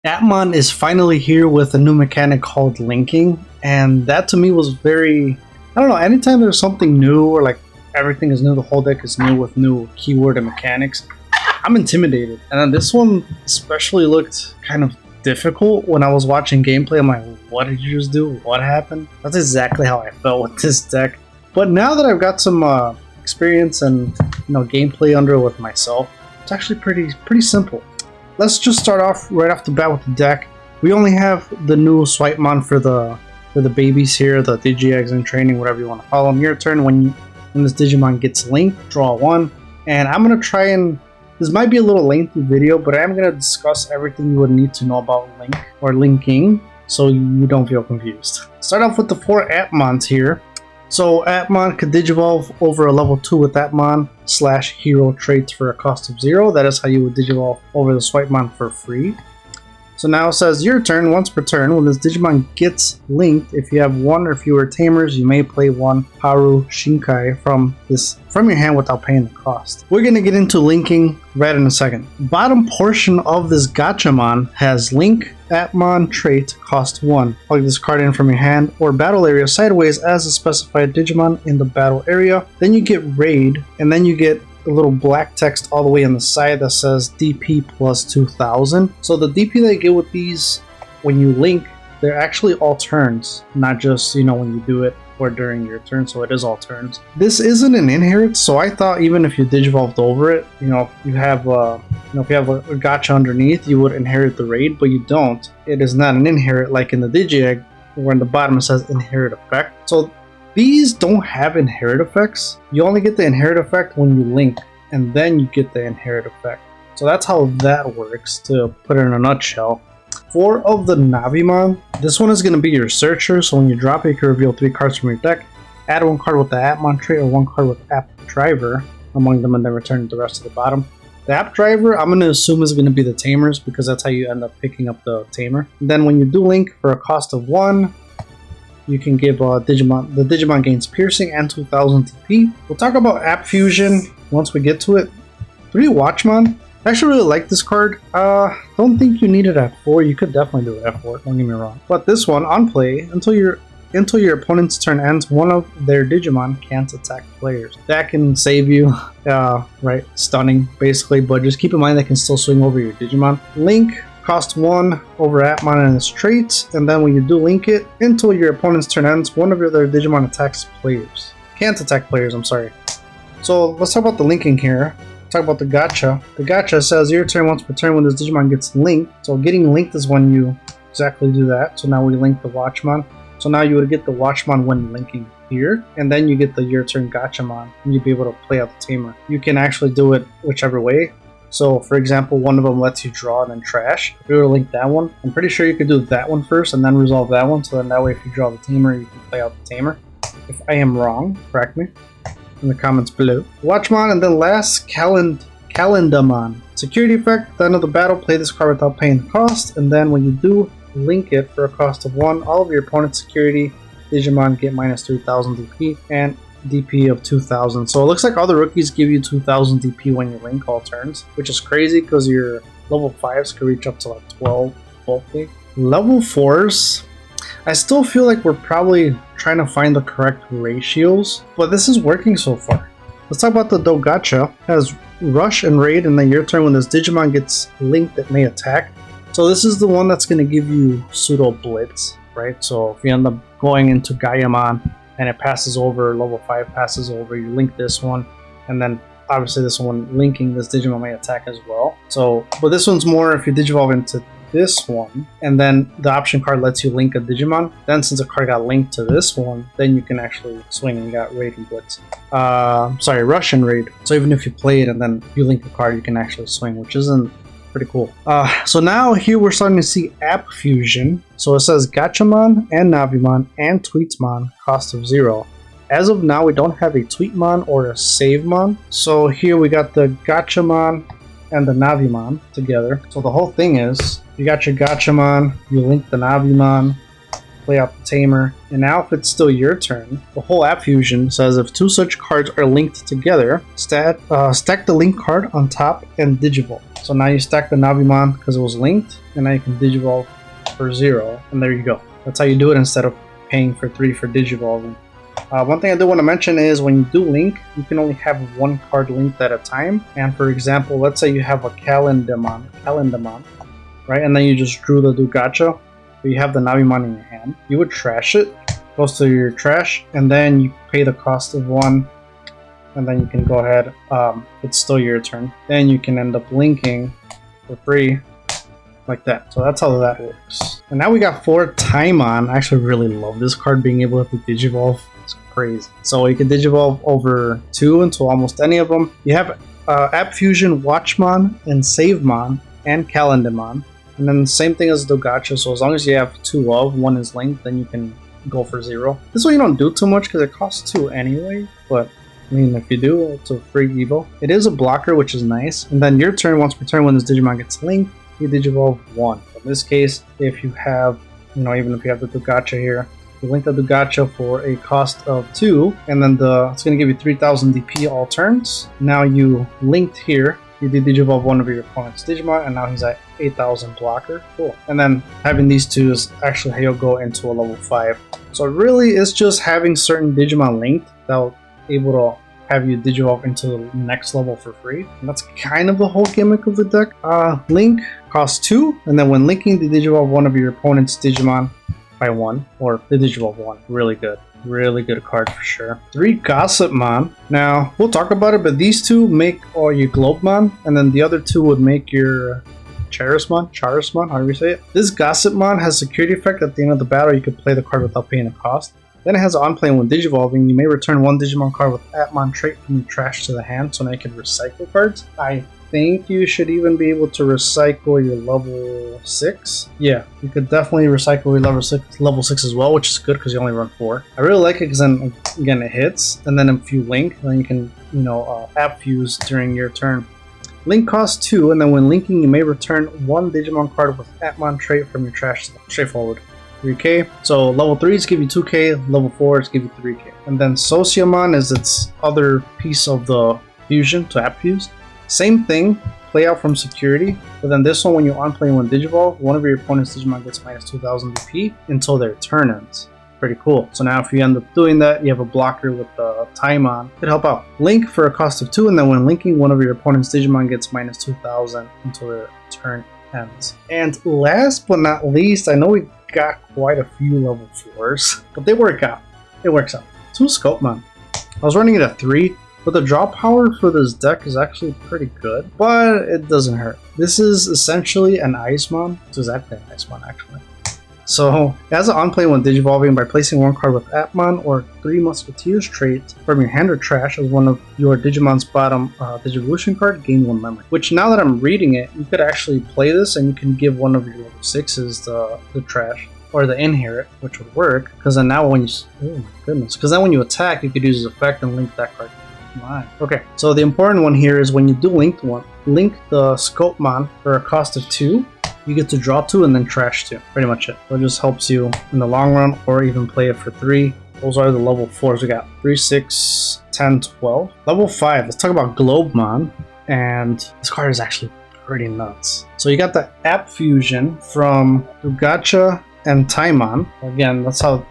Appmon is finally here with a new mechanic called linking, and that to me was very, I don't know, anytime there's something new or like everything is new, the whole deck is new with new keyword and mechanics, I'm intimidated. And then this one especially looked kind of difficult when I was watching gameplay. I'm like, what did you just do? What happened? That's exactly how I felt with this deck. But now that I've got some experience and gameplay under it with myself, it's actually pretty simple. Let's just start off right off the bat with the deck. We only have the new Scopemon for the babies here, the Digi-Eggs in training, whatever you want to call them. Your turn, when this Digimon gets linked, draw one. And I'm going to try and, this might be a little lengthy video, but I'm going to discuss everything you would need to know about link or linking so you don't feel confused. Start off with the 4 Appmons here. So Appmon could Digivolve over a level 2 with Appmon/hero traits for a cost of 0. That is how you would Digivolve over the Scopemon for free. So now it says your turn, once per turn, when this Digimon gets linked, if you have 1 or fewer Tamers, you may play 1 Haru Shinkai from your hand without paying the cost. We're going to get into linking right in a second. Bottom portion of this Gachamon has link Appmon trait cost 1. Plug this card in from your hand or battle area sideways as a specified Digimon in the battle area. Then you get raid, and then you get a little black text all the way on the side that says DP plus 2000. So the DP that you get with these when you link, they're actually all turns, not just when you do it or during your turn. So it is all turns. This isn't an inherit, so I thought even if you Digivolved over it, if you have a gacha underneath, you would inherit the raid, but you don't. It is not an inherit like in the Digi-Egg where in the bottom it says inherit effect. So these don't have inherit effects. You only get the inherit effect when you link, and then you get the inherit effect. So that's how that works, to put it in a nutshell. 4 of the Navimon. This one is going to be your searcher, so when you drop it, you can reveal 3 cards from your deck. Add 1 card with the Appmon trait or 1 card with App Driver among them, and then return the rest to the bottom. The App Driver, I'm going to assume is going to be the Tamers, because that's how you end up picking up the Tamer. And then when you do link for a cost of 1, you can give Digimon. The Digimon gains piercing and 2000 TP. We'll talk about App Fusion once we get to it. 3 Watchmon. I actually really like this card. Don't think you need it at 4. You could definitely do it at 4. Don't get me wrong. But this one, on play, until your opponent's turn ends, one of their Digimon can't attack players. That can save you, right? Stunning, basically. But just keep in mind they can still swing over your Digimon. Link. Cost 1 over Appmon and its traits, and then when you do link it, until your opponent's turn ends, one of your other Digimon attacks players. Can't attack players, I'm sorry. So let's talk about the linking here. Talk about the gacha. The gacha says your turn once per turn when this Digimon gets linked. So getting linked is when you exactly do that. So now we link the Watchmon. So now you would get the Watchmon when linking here, and then you get the your turn Gachamon, and you'll be able to play out the Tamer. You can actually do it whichever way. So, for example, one of them lets you draw and then trash. If you were to link that one, I'm pretty sure you could do that one first and then resolve that one. So then that way if you draw the Tamer, you can play out the Tamer. If I am wrong, correct me in the comments below. Watchmon, and then last, Calendarmon. Security effect, at the end of the battle, play this card without paying the cost. And then when you do link it for a cost of 1, all of your opponent's security Digimon get minus 3000 DP and DP of 2000. So it looks like all the rookies give you 2000 DP when you link all turns, which is crazy because your level 5s could reach up to like 12 bulky. Level 4s, I still feel like we're probably trying to find the correct ratios, but this is working so far. Let's talk about the Dogacha. It has rush and raid, and then your turn when this Digimon gets linked it may attack. So this is the one that's going to give you pseudo blitz, right? So if you end up going into Gaiamon and it passes over, level 5 passes over, you link this one, and then obviously this one linking this Digimon may attack as well. So, but this one's more if you Digivolve into this one, and then the option card lets you link a Digimon. Then since a card got linked to this one, then you can actually swing and got raid and blitz. Rush and raid. So even if you play it and then you link a card, you can actually swing, which isn't pretty cool. So now here we're starting to see App Fusion. So it says Gachamon and Navimon and Tweetmon cost of 0. As of now, we don't have a Tweetmon or a Savemon. So here we got the Gachamon and the Navimon together. So the whole thing is, you got your Gachamon, you link the Navimon, play out the Tamer. And now if it's still your turn, the whole app fusion says if two such cards are linked together, stack the linked card on top and digivolve. So now you stack the Navimon because it was linked, and now you can digivolve for 0, and there you go. That's how you do it instead of paying for 3 for digivolving. One thing I do want to mention is when you do link, you can only have one card linked at a time. And for example, let's say you have a Calendamon, right? And then you just drew the Dogacha, but you have the Navimon in your hand. You would trash it, goes to your trash, and then you pay the cost of 1, and then you can go ahead. It's still your turn. Then you can end up linking for free, like that. So that's how that works. And now we got 4 Timemon. I actually really love this card, being able to digivolve. It's crazy. So you can digivolve over 2 into almost any of them. You have App Fusion, Watchmon, and Savemon, and Calendamon. And then the same thing as Dogacha. So as long as you have 2 of, 1 is linked, then you can go for 0. This way you don't do too much because it costs 2 anyway. But I mean, if you do, it's a free Evo. It is a blocker, which is nice. And then your turn, once per turn, when this Digimon gets linked, you digivolve 1. In this case, if you have, even if you have the Dogacha here, you link the Dogacha for a cost of 2, and then it's going to give you 3000 DP all turns. Now you linked here, you did digivolve one of your opponent's Digimon, and now he's at 8000 blocker. Cool. And then having these 2 is actually how you'll go into a level 5. So really, it's just having certain Digimon linked that will able to have you digivolve into the next level for free. And that's kind of the whole gimmick of the deck. Link costs 2, and then when linking, the digivolve one of your opponent's Digimon by 1, or the digivolve 1. Really good card for sure. 3 Gossipmon. Now we'll talk about it, but these 2 make all your Globemon, and then the other 2 would make your Charisman, however you say it. This Gossipmon has security effect. At the end of the battle, you can play the card without paying a cost. Then it has on play when digivolving. You may return 1 Digimon card with Appmon trait from your trash to the hand, so now you can recycle cards. I think you should even be able to recycle your level 6. Yeah, you could definitely recycle your level 6 as well, which is good because you only run 4. I really like it because then, again, it hits, and then if you link, then you can, app fuse during your turn. Link costs 2, and then when linking, you may return 1 Digimon card with Appmon trait from your trash. Straightforward. 3k. So level 3s give you 2k, level 4s give you 3k. And then Sociamon is its other piece of the fusion to app fuse. Same thing, play out from security, but then this one, when you on-play when digivolve, one of your opponent's Digimon gets minus 2000 DP until their turn ends. Pretty cool. So now if you end up doing that, you have a blocker with the Timemon. Could help out. Link for a cost of 2, and then when linking, one of your opponent's Digimon gets minus 2000 until their turn ends. And last but not least, I know we got quite a few level 4s, but they work out. It works out. 2 Scopemon. I was running it at 3, but the draw power for this deck is actually pretty good, but it doesn't hurt. This is essentially an Icemon. It's exactly an Icemon, actually. So, it has an on-play when digivolving by placing 1 card with Appmon or 3 Musketeers trait from your hand or trash as one of your Digimon's bottom Digivolution card, gain 1 memory. Which, now that I'm reading it, you could actually play this and you can give one of your level 6s the trash, or the inherit, which would work, because then now when you... oh my goodness. Because then when you attack, you could use his effect and link that card. Okay, so the important one here is when you do link the Scopemon for a cost of 2, you get to draw 2 and then trash 2. Pretty much it. So it just helps you in the long run, or even play it for 3. Those are the level 4s we got. 3, 6, 10, 12. Level 5, let's talk about Globemon. And this card is actually pretty nuts. So you got the App Fusion from Dogacha and Timemon. Again, that's why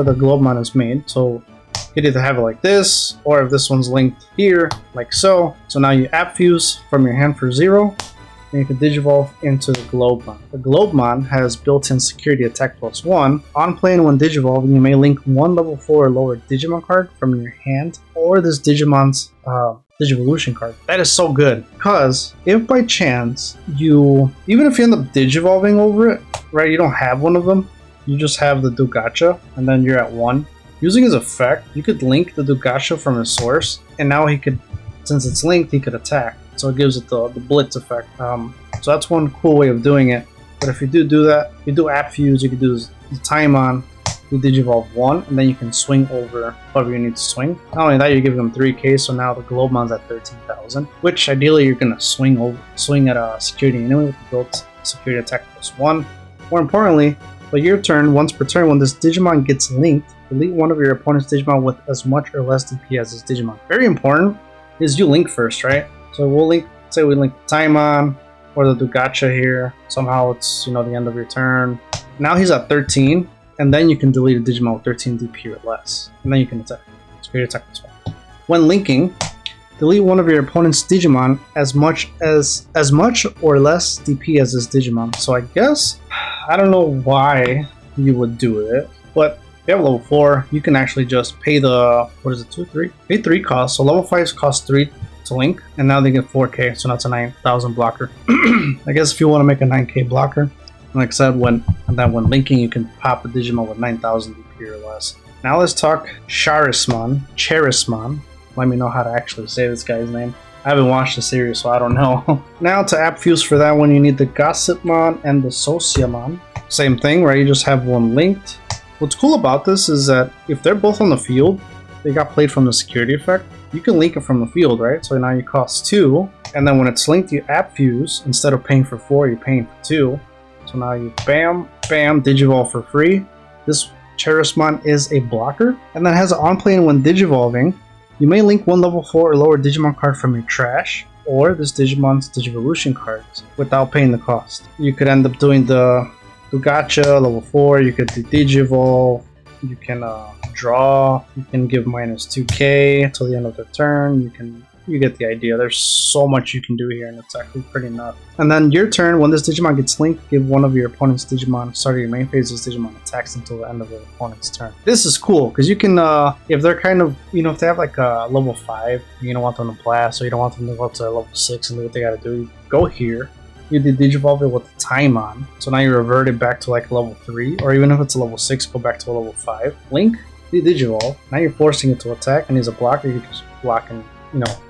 the Globemon is made. So you could either have it like this, or if this one's linked here, like so. So now you app fuse from your hand for 0, and you can digivolve into the Globemon. The Globemon has built-in security attack +1. On play and when digivolving, you may link 1 level 4 or lower Digimon card from your hand, or this Digimon's Digivolution card. That is so good, because if by chance even if you end up digivolving over it, right, you don't have one of them, you just have the Dogacha, and then you're at 1. Using his effect, you could link the Dogacha from his source, and now he could, since it's linked, he could attack. So it gives it the blitz effect. So that's one cool way of doing it. But if you do that, you do app fuse, you can do the Timemon, you digivolve 1, and then you can swing over whatever you need to swing. Not only that, you give them 3k, so now the Globemon's at 13,000, which ideally you're gonna swing at a security anyway with the built security attack +1. More importantly, But your turn, once per turn, when this Digimon gets linked, delete one of your opponent's Digimon with as much or less DP as this Digimon. Very important is you link first, right? So we'll link, say we link the Timemon or the Dogatcha here. Somehow it's, the end of your turn. Now he's at 13, and then you can delete a Digimon with 13 DP or less. And then you can attack. So you attack this one. When linking, delete one of your opponent's Digimon as much or less DP as this Digimon. So I guess, I don't know why you would do it, but if you have level 4, you can actually just pay the, 2, 3? Pay 3 costs, so level 5s cost 3 to link, and now they get 4k, so that's a 9,000 blocker. I guess if you want to make a 9k blocker, like I said, when linking, you can pop a Digimon with 9,000 DP or less. Now let's talk Charisman. Let me know how to actually say this guy's name. I haven't watched the series, so I don't know. Now to app fuse for that one, you need the Gachamon and the Sociamon. Same thing, right? You just have one linked. What's cool about this is that if they're both on the field, they got played from the security effect, you can link it from the field, right? So now you cost 2, and then when it's linked, you app fuse. Instead of paying for 4, you're paying for 2. So now you bam, bam, Digivolve for free. This Charisman is a blocker, and then has an on-play when Digivolving. You may link one level 4 or lower Digimon card from your trash, or this Digimon's Digivolution cards, without paying the cost. You could end up doing the Dogatcha, level 4, you could do Digivolve, you can draw, you can give minus 2k till the end of the turn, you get the idea. There's so much you can do here, and it's actually pretty nuts. And then your turn, when this Digimon gets linked, give one of your opponent's Digimon, start of your main phase, this Digimon attacks until the end of the opponent's turn. This is cool, because you can, if they're kind of, if they have like a level 5, you don't want them to blast, or you don't want them to go to level 6 and do what they gotta do, you go here, you did Digivolve it with the Timemon, so now you revert it back to like level 3, or even if it's a level 6, go back to a level 5. Link, the Digivolve, now you're forcing it to attack, and he's a blocker, you can just block and,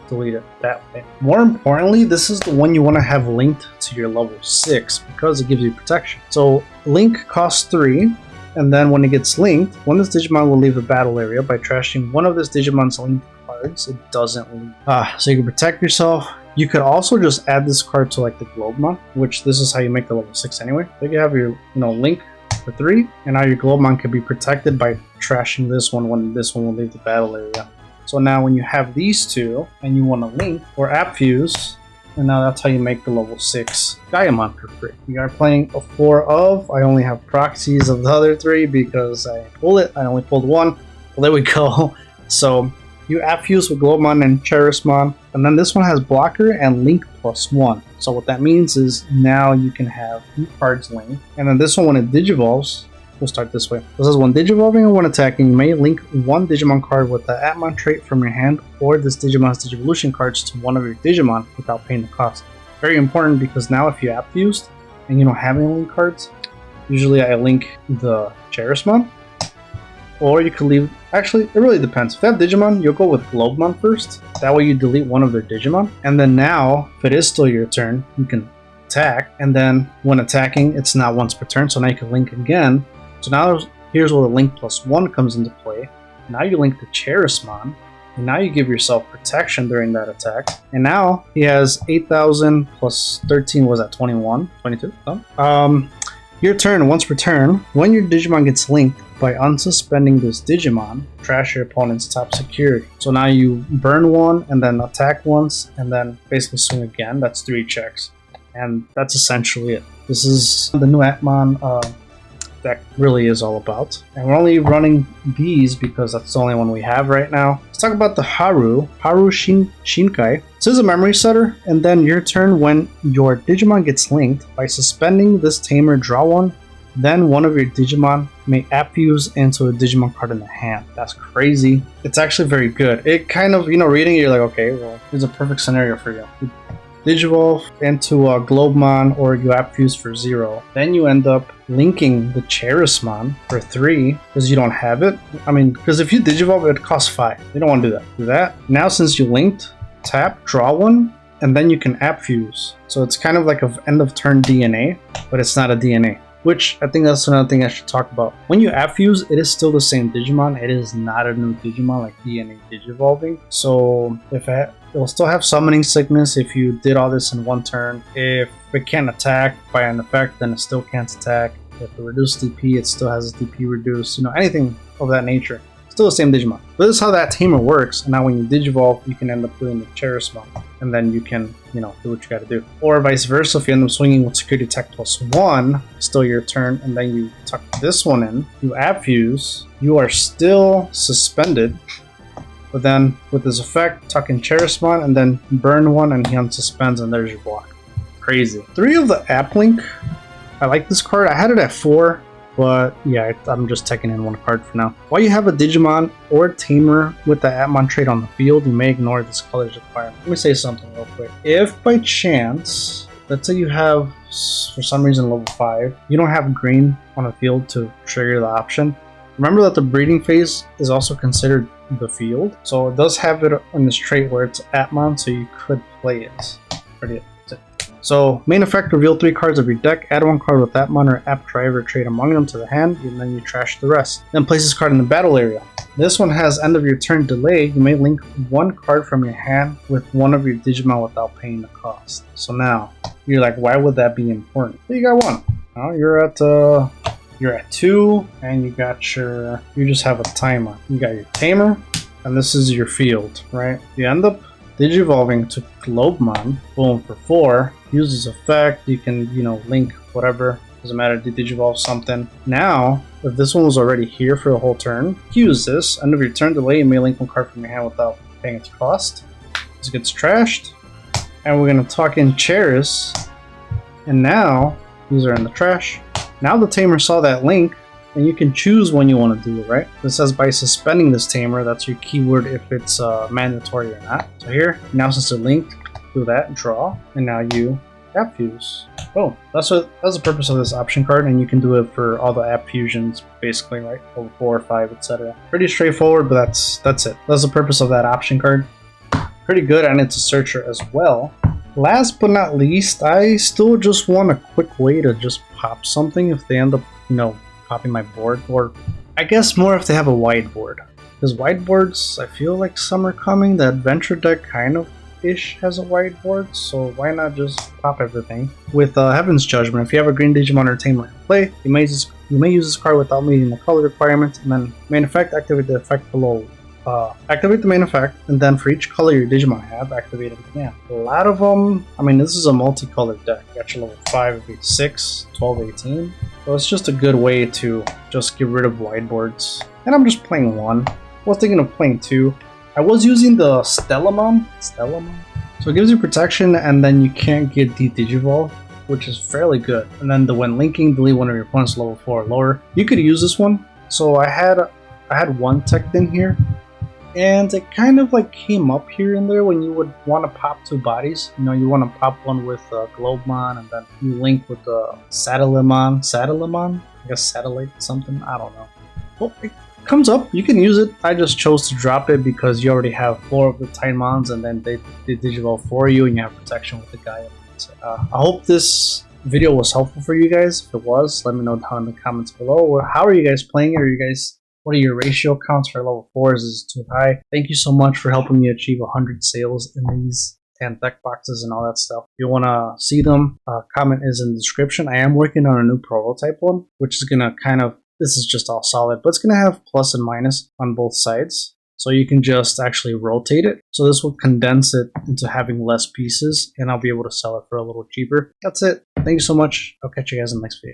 delete it that way. More importantly, this is the one you want to have linked to your level 6 because it gives you protection. So link costs 3, and then when it gets linked, when this Digimon will leave the battle area by trashing one of this Digimon's linked cards, it doesn't leave. So you can protect yourself. You could also just add this card to like the Globemon, which this is how you make the level 6 anyway. So you have your link for 3, and now your Globemon can be protected by trashing this one when this one will leave the battle area. So now when you have these two, and you want to link or app fuse, and now that's how you make the level 6 Gaiamon for free. We are playing a 4 of, I only have proxies of the other 3 because I only pulled 1. Well, there we go. So you app fuse with Globemon and Charisman, and then this one has blocker and link +1. So what that means is now you can have 2 cards linked, and then this one when it digivolves, we'll start this way. This is when digivolving or when attacking, you may link one Digimon card with the Appmon trait from your hand or this Digimon's Digivolution cards to one of your Digimon without paying the cost. Very important because now if you app fused and you don't have any link cards, usually I link the Charisman, or you could leave, actually it really depends. If you have Digimon, you'll go with Globemon first, that way you delete one of their Digimon, and then now if it is still your turn, you can attack, and then when attacking it's not once per turn, so now you can link again. So now here's where the link +1 comes into play. Now you link the Charisman, and now you give yourself protection during that attack. And now he has 8,000 plus 13 was at 21, 22. Oh. Your turn, once per turn, when your Digimon gets linked, by unsuspending this Digimon, trash your opponent's top security. So now you burn one, and then attack once, and then basically swing again. That's 3 checks. And that's essentially it. This is the new Atmon deck really is all about. And we're only running these because that's the only one we have right now. Let's talk about the Haru Shinkai. This is a memory setter, and then your turn when your Digimon gets linked, by suspending this Tamer, draw one, then one of your Digimon may app fuse into a Digimon card in the hand. That's crazy. It's actually very good. It kind of, reading it, you're like, okay, well, it's a perfect scenario for you. Digivolve into a Globemon, or you app fuse for 0. Then you end up linking the Charisman for 3 because you don't have it. I mean, because if you Digivolve, it costs 5. You don't want to do that. Do that. Now, since you linked, tap, draw one, and then you can app fuse. So it's kind of like an end of turn DNA, but it's not a DNA. Which I think that's another thing I should talk about. When you app fuse, it is still the same Digimon. It is not a new Digimon like DNA Digivolving. So it will still have summoning sickness if you did all this in one turn. If it can't attack by an effect, then it still can't attack. If it reduced DP, it still has a DP reduce, anything of that nature. Still the same Digimon. But this is how that Tamer works, and now when you Digivolve, you can end up doing the Charisman, and then you can, do what you gotta do. Or vice versa, if you end up swinging with Security Tech +1, still your turn, and then you tuck this one in, you Abfuse, you are still suspended, but then with this effect, tuck in Charisman, and then burn one, and he unsuspends, and there's your block. Crazy. 3 of the Applink. I like this card. I had it at 4. But yeah, I'm just taking in 1 card for now. While you have a Digimon or Tamer with the Atmon trait on the field, you may ignore this color's requirement. Let me say something real quick. If by chance, let's say you have, for some reason, level 5, you don't have green on the field to trigger the option, remember that the breeding phase is also considered the field. So it does have it on this trait where it's Atmon, so you could play it. Pretty it. So, main effect, reveal 3 cards of your deck, add 1 card with Atmon or App Driver trait among them to the hand, and then you trash the rest. Then place this card in the battle area. This one has end of your turn delay. You may link 1 card from your hand with one of your Digimon without paying the cost. So now, you're like, why would that be important? Well, you got 1. Oh, you're at 2, and you just have a timer. You got your Tamer, and this is your field, right? You end up Digivolving to Globemon, boom, for 4. Use this effect, you can, link whatever, doesn't matter, Digivolve something. Now, if this one was already here for the whole turn, use this, end of your turn delay, you may link 1 card from your hand without paying its cost. This gets trashed, and we're going to tuck in Charis, and now, these are in the trash. Now the Tamer saw that link, and you can choose when you want to do it, right? This says by suspending this Tamer, that's your keyword if it's mandatory or not. So here, now since they're linked, do that, draw, and now you App Fuse. Oh, that's the purpose of this option card, and you can do it for all the App Fusions, basically, right? Level 4, 5, etc. Pretty straightforward, but that's it. That's the purpose of that option card. Pretty good, and it's a searcher as well. Last but not least, I still just want a quick way to just pop something if they end up, popping my board, or I guess more if they have a wide board. Because wide boards, I feel like some are coming. The adventure deck kind of ish has a wide board, so why not just pop everything? With Heaven's Judgment, if you have a green Digimon or Tamer in play, you may use this card without meeting the color requirement, and then main effect, activate the effect below. Activate the main effect, and then for each color your Digimon have, activate it again. A lot of them, this is a multicolored deck. You got your level 5, 6, 12, 18. So it's just a good way to just get rid of whiteboards. And I'm just playing 1. I was thinking of playing 2. I was using the Stellamon. So it gives you protection, and then you can't get de-Digivolve, which is fairly good. And then when linking, delete one of your opponent's level 4 or lower. You could use this one. So I had 1 teched in here. And it kind of like came up here and there when you would want to pop 2 bodies. You want to pop one with Globemon, and then you link with the Satellimon? I guess satellite something, I don't know. Well, it comes up, you can use it. I just chose to drop it because you already have 4 of the Timemons, and then they Digivolve for you, and you have protection with the Gaiamon. So, I hope this video was helpful for you guys. If it was, let me know down in the comments below. How are you guys playing it? What are your ratio counts for level 4s? Is it too high? Thank you so much for helping me achieve 100 sales in these 10 deck boxes and all that stuff. If you want to see them, comment is in the description. I am working on a new prototype one, which is going to this is just all solid, but it's going to have plus and minus on both sides. So you can just actually rotate it. So this will condense it into having less pieces, and I'll be able to sell it for a little cheaper. That's it. Thank you so much. I'll catch you guys in the next video.